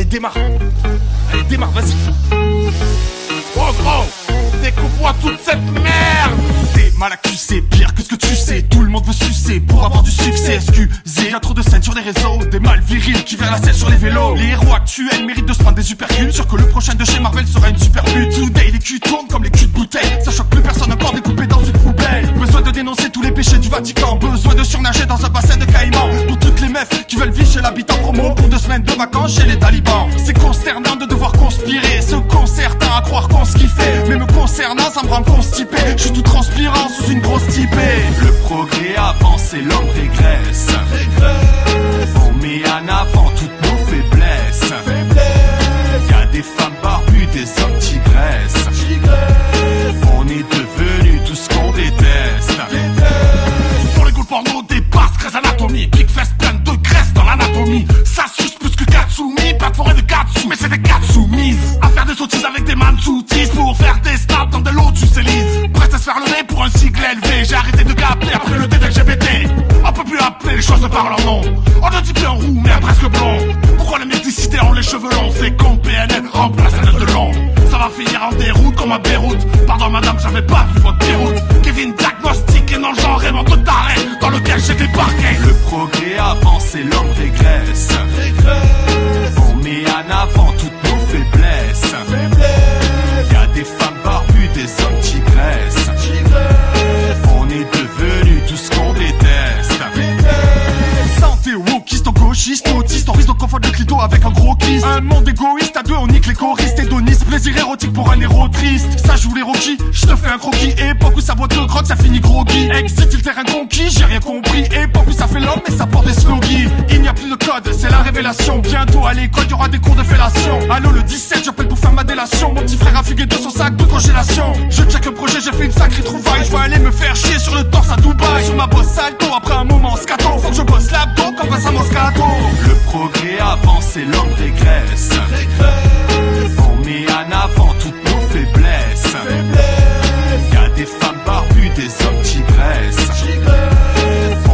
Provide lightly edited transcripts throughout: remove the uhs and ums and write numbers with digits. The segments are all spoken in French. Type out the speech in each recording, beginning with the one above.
démarre. Allez, démarre, vas-y. Oh gros, découpe-moi toute cette merde. T'es mal accusé, pire que ce que tu sais. Tout le monde veut sucer pour avoir du succès. Excusez, y'a trop de scènes sur les réseaux. Des mâles virils qui verrent la selle sur les vélos. Les héros actuels méritent de se prendre des supercules. Sûr que le prochain de chez Marvel sera une super pute. Today, les culs tournent comme les culs de bouteille. Ça choque plus personne encore découpé dans une poubelle. Besoin de dénoncer tous les péchés du Vatican. Besoin de surnager dans un bassin de caïman. Pour toutes les meufs qui veulent vivre chez l'habitant promo. Pour 2 semaines de vacances chez les talibans. C'est consternant de devoir conspirer. Ce concertant à croire qu'on se kiffait. Mais me concernant, ça me rend constipé. Je suis tout transpirant sous une grosse typée. Le progrès avance et l'homme régresse. On met en avant toutes nos faiblesses. Y'a des femmes barbues, des hommes tigresses. On est devenus tout ce qu'on déteste. Pour les goûts porno, des basses, Grey's Anatomy. Big fest pleine de graisse dans l'anatomie. Ça suce plus que Katsumi. Pas de forêt de Katsu, mais c'est des Katsumis. À faire des sottises avec des mansoutis. Pour faire des snaps dans de l'eau du Célise. Prête à se faire le nez pour un sigle élevé. J'ai arrêté de capter après le LGBT. On peut plus appeler les choses par leur nom. On ne dit plus en roux mais un presque blond. Pourquoi la médicité ont les cheveux longs? C'est comme PNL remplace un de long. Ça va finir en déroute comme à Beyrouth. Pardon madame, j'avais pas vu votre déroute. Kevin diagnostic et non le genre aimant de taré dans lequel j'ai débarqué. Le progrès avance et l'homme régresse. On met en avant toutes nos faiblesses. Y'a des femmes barbues, des hommes tigresses. On est devenus tout ce qu'on déteste. Santé wokiste, gauchiste, autiste, on risque de confondre le clito avec un gros kiss. Un monde égoïste, à deux on nique les choristes. Hédoniste, plaisir érotique pour un héros triste. Ça joue les Rocky, je te fais un croquis. Époque où ça boit de grotte, ça finit groggy. Exit il terrain conquis, j'ai rien compris. Époque où ça fait l'homme, mais ça porte des sloggies. Il n'y a plus de code, c'est la révélation. Bientôt à l'école, il y aura des cours de fellation. Allô le 17, j'appelle pour faire ma délation. Mon petit frère a fugué de son sac de congélation. Je check le projet, j'ai fait une sacrée trouvaille. Je vais aller me faire chier sur le torse à Dubaï. Sur ma bosse salto, après un moment scato. Faut que je bosse l'abdo comme Vincent Moscato. Le progrès avance et l'homme régresse. On met en avant toutes nos faiblesses. Y'a des femmes barbues, des hommes tigresses.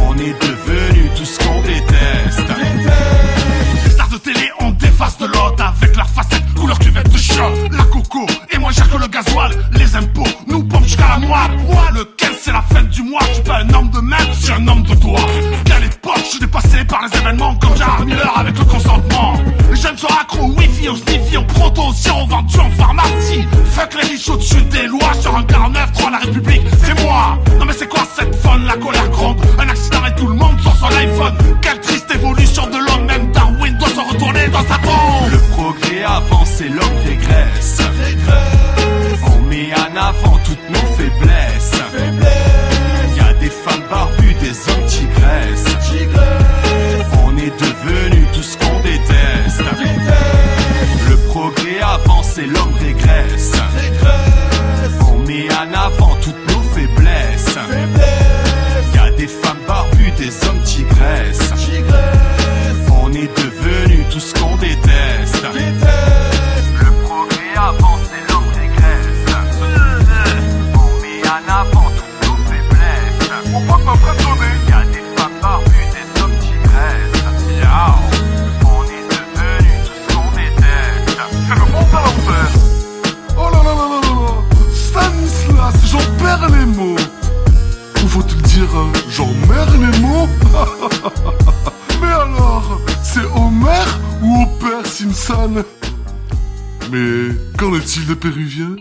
On est devenus tout ce qu'on déteste. Les stars de télé ont des faces de l'autre avec leurs facettes couleur cuvette de shot. La coco et moins cher que le gasoil. Les impôts nous pompent jusqu'à la moelle. Le 15 c'est la fin du mois. Je suis pas un homme de merde, je suis un homme de toi. Qu'à l'époque je suis dépassé par les événements comme Gérard Miller avec le consentement. Les jeunes sont accros au wifi, au sniffy, au proto, si on vendu en pharmacie. Fuck les riches au-dessus des lois. Sur un 49-3 la République, c'est moi. Non mais c'est quoi cette fun, la colère gronde. Un accident et tout le monde sort son iPhone. Quelle triste évolution de l'homme, même Darwin doit se retourner dans sa tombe. Le progrès avance et l'homme régresse. On met en avant toutes nos faiblesses. Y'a des femmes barbues, des hommes tigresses. On est devenus tout ce qu'on déteste. Le progrès avance et l'homme régresse. On met en avant toutes nos faiblesses. Y'a des femmes barbues, des hommes tigresses. On est devenus tout ce qu'on déteste. Le progrès avance et l'homme régresse. On met en avant toutes nos faiblesses. On va m'impressionner. Y'a des femmes barbues, des hommes tigresses. On est devenus tout ce qu'on déteste. C'est le monde à l'envers. Oh là là là là là là. Stanislas, j'en perds les mots. Ou faut-il dire j'en merde les mots? Mais alors, c'est Homer ou Homer Simpson? Mais qu'en est-il des Péruviens?